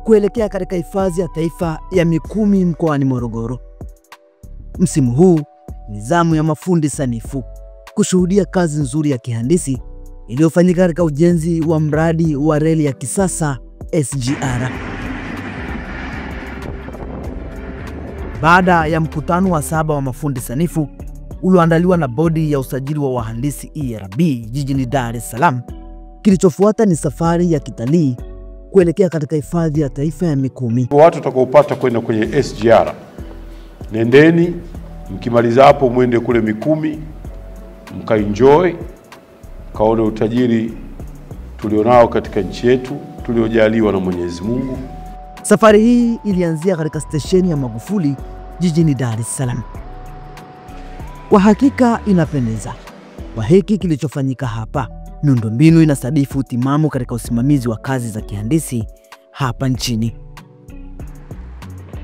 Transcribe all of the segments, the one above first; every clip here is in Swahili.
kuelekea katika hifadhi ya taifa ya Mikumi mkoani Morogoro. Msimu huu ni zamu ya mafundi sanifu kushuhudia kazi nzuri ya kihandisi iliyofanyika katika ujenzi wa mradi wa reli ya kisasa SGR. Baada ya mkutano wa 7 wa mafundi sanifu ulioandaliwa na bodi ya usajili wa wahandisi ERB jijini Dar es Salaam, kilichofuata ni safari ya kitalii kuelekea katika hifadhi ya taifa ya Mikumi. Watu watakaopata kwenda kwenye SGR, nendeni, mkimaliza hapo mwende kule Mikumi, mkaenjoy, kaone utajiri tulionao katika nchi yetu tuliojaliwa na Mwenyezi Mungu. Safari hii ilianzia katika stesheni ya Magufuli jijini Dar es Salaam. Kwa hakika inapendeza kwa hiki kilichofanyika hapa. Miundombinu inasadifu utimamu katika usimamizi wa kazi za kihandisi hapa nchini.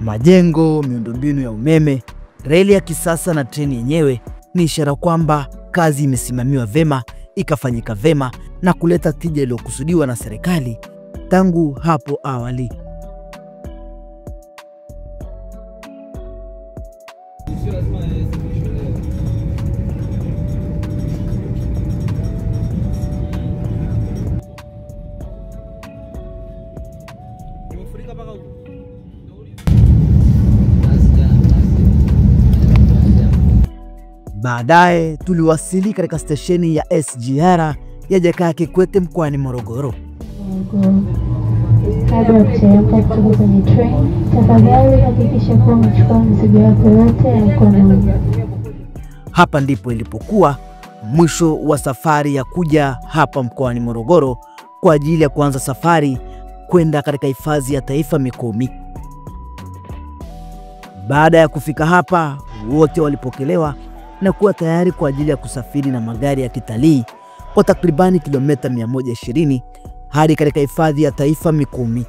Majengo, miundombinu ya umeme, reli ya kisasa na treni yenyewe ni ishara kwamba kazi imesimamiwa vema, ikafanyika vema na kuleta tija iliyokusudiwa na serikali tangu hapo awali. Baadaye tuliwasili katika stesheni ya SGR ya Jakaya Kikwete mkoani Morogoro. Kabla kuteremka kutoka kwenye train, tafadhali hakikisha kuwa umechukua mizigo yako yote ya mkononi. Hapa ndipo ilipokuwa mwisho wa safari ya kuja hapa mkoani Morogoro kwa ajili ya kuanza safari kwenda katika hifadhi ya taifa Mikumi. Baada ya kufika hapa, wote walipokelewa na kuwa tayari kwa ajili ya kusafiri na magari ya kitalii kwa takribani kilomita 120 hadi katika hifadhi ya taifa Mikumi.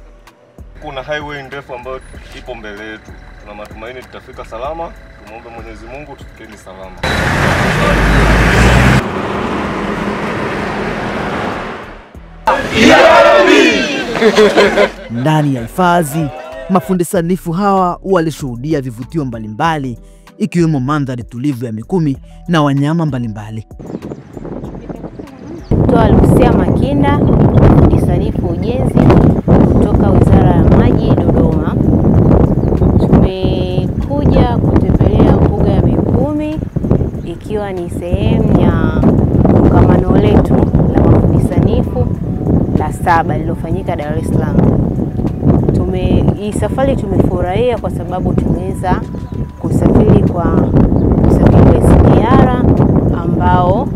Kuna highway ndefu ambayo ipo mbele yetu. Tuna matumaini tutafika salama. Tumuombe Mwenyezi Mungu tufikeni salama. Ndani ya hifadhi, mafundi sanifu hawa walishuhudia vivutio mbalimbali ikiwemo mandhari tulivu ya Mikumi na wanyama mbalimbali. Toa Lucia Makinda, fundi sanifu ujenzi kutoka Wizara ya Maji Dodoma. Tumekuja kutembelea mbuga ya Mikumi ikiwa ni sehemu ya kongamano letu la mafundi sanifu la 7 lililofanyika Dar es Salaam. Hii safari tumefurahia kwa sababu tumeweza kusafiri kwa usafiri wa SGR ambao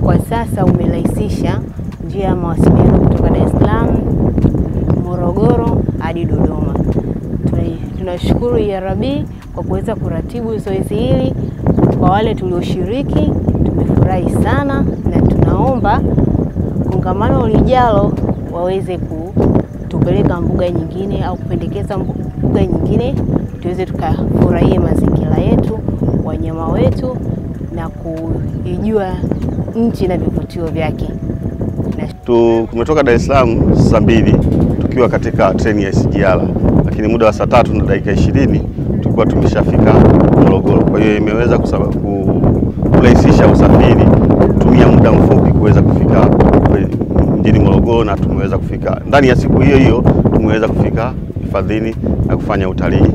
kwa sasa umerahisisha njia ya mawasiliano kutoka Dar es Salaam, Morogoro hadi Dodoma. Tunashukuru ERB kwa kuweza kuratibu zoezi hili. Kwa wale tulioshiriki tumefurahi sana, na tunaomba kongamano lijalo waweze kutupeleka mbuga nyingine au kupendekeza mbuga nyingine tuweze tukafurahia mazingira yetu, wanyama wetu na kujua nchi na vivutio vyake. Tumetoka Dar es Salaam saa 2 tukiwa katika treni ya SGR, lakini muda wa saa 3 na dakika 20 tulikuwa tumeshafika Morogoro. Kwa hiyo imeweza kurahisisha usafiri, kutumia muda mfupi kuweza kufika mjini Morogoro, na tumeweza kufika ndani ya siku hiyo hiyo, tumeweza kufika hifadhini na kufanya utalii.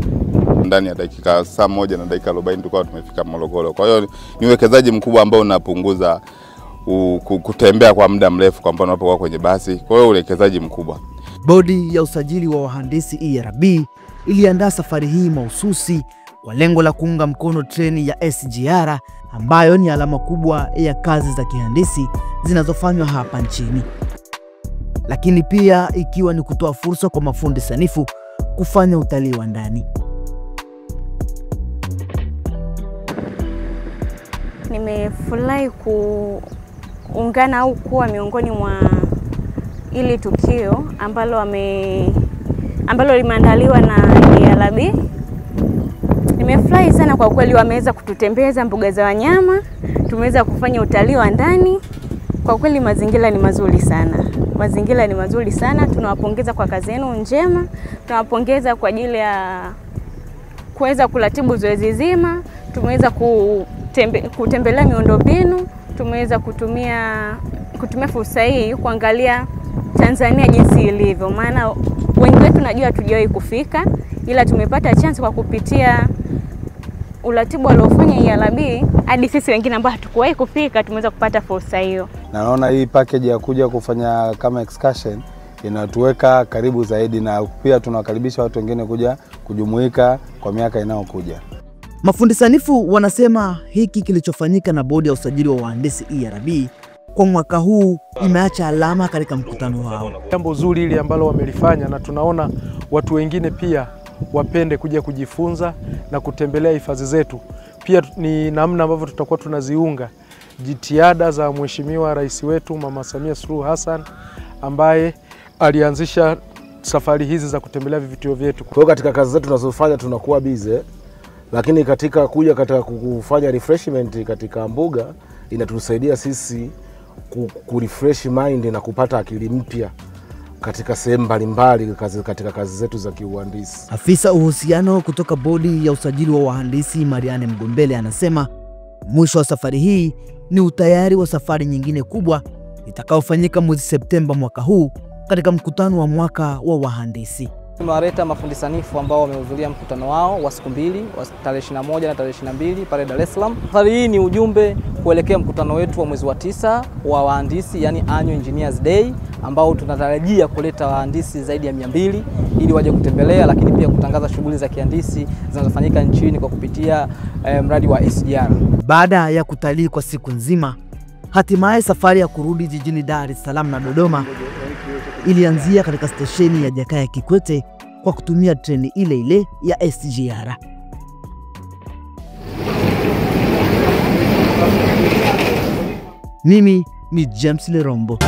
Ndani ya dakika saa 1 na dakika 40 tulikuwa tumefika Morogoro. Kwa hiyo ni uwekezaji mkubwa ambao unapunguza kutembea kwa muda mrefu kwa mfano unapokuwa kwenye basi. Kwa hiyo uwekezaji mkubwa. Bodi ya usajili wa wahandisi ERB iliandaa safari hii mahususi kwa lengo la kuunga mkono treni ya SGR ambayo ni alama kubwa ya kazi za kihandisi zinazofanywa hapa nchini, lakini pia ikiwa ni kutoa fursa kwa mafundi sanifu kufanya utalii wa ndani. Nimefurahi kuungana au kuwa miongoni mwa ili tukio ambalo limeandaliwa na ERB. Nimefurahi sana kwa kweli, wameweza kututembeza mbuga za wanyama, tumeweza kufanya utalii wa ndani. Kwa kweli mazingira ni mazuri sana. mazingira ni mazuri sana. Tunawapongeza kwa kazi yenu njema. Tunawapongeza kwa ajili ya kuweza kuratibu zoezi zima. Tumeweza kutembelea miundombinu. Tumeweza kutumia fursa hii kuangalia Tanzania jinsi ilivyo. Maana wengi wetu najua hatujawahi kufika, ila tumepata chance kwa kupitia uratibu aliofanya ERB hadi sisi wengine ambao hatukuwahi kufika tumeweza kupata fursa hiyo. Na naona hii package ya kuja kufanya kama excursion inatuweka karibu zaidi, na pia tunawakaribisha watu wengine kuja kujumuika kwa miaka inayokuja. Mafundi sanifu wanasema hiki kilichofanyika na bodi ya usajili wa wahandisi ERB kwa mwaka huu imeacha alama katika mkutano wao. Jambo zuri ile ambalo wamelifanya, na tunaona watu wengine pia wapende kuja kujifunza na kutembelea hifadhi zetu. Pia ni namna ambavyo tutakuwa tunaziunga jitihada za Mheshimiwa Rais wetu Mama Samia Suluhu Hassan ambaye alianzisha safari hizi za kutembelea vivutio vyetu. Kwa hiyo katika kazi zetu tunazofanya tunakuwa busy, lakini katika kufanya refreshment katika mbuga inatusaidia sisi kurefresh mind na kupata akili mpya katika sehemu mbalimbali katika kazi zetu za kiuhandisi. Afisa uhusiano kutoka bodi ya usajili wa wahandisi Mariane Mgombele anasema mwisho wa safari hii ni utayari wa safari nyingine kubwa itakayofanyika mwezi Septemba mwaka huu katika mkutano wa mwaka wa wahandisi. Tumewaleta mafundi sanifu ambao wamehudhuria mkutano wao wa siku mbili, wa tarehe 21 na tarehe 22 pale Dar es Salaam. Safari hii ni ujumbe kuelekea mkutano wetu wa mwezi wa 9 wa wahandisi, yani Annual Engineers Day, ambao tunatarajia kuleta wahandisi zaidi ya 200 ili waje kutembelea, lakini pia kutangaza shughuli za kihandisi zinazofanyika nchini kwa kupitia mradi wa SGR. Baada ya kutalii kwa siku nzima, hatimaye safari ya kurudi jijini Dar es Salaam na Dodoma ilianzia katika stesheni ya Jakaya Kikwete kwa kutumia treni ile ile ya SGR. Mimi ni James Lerombo.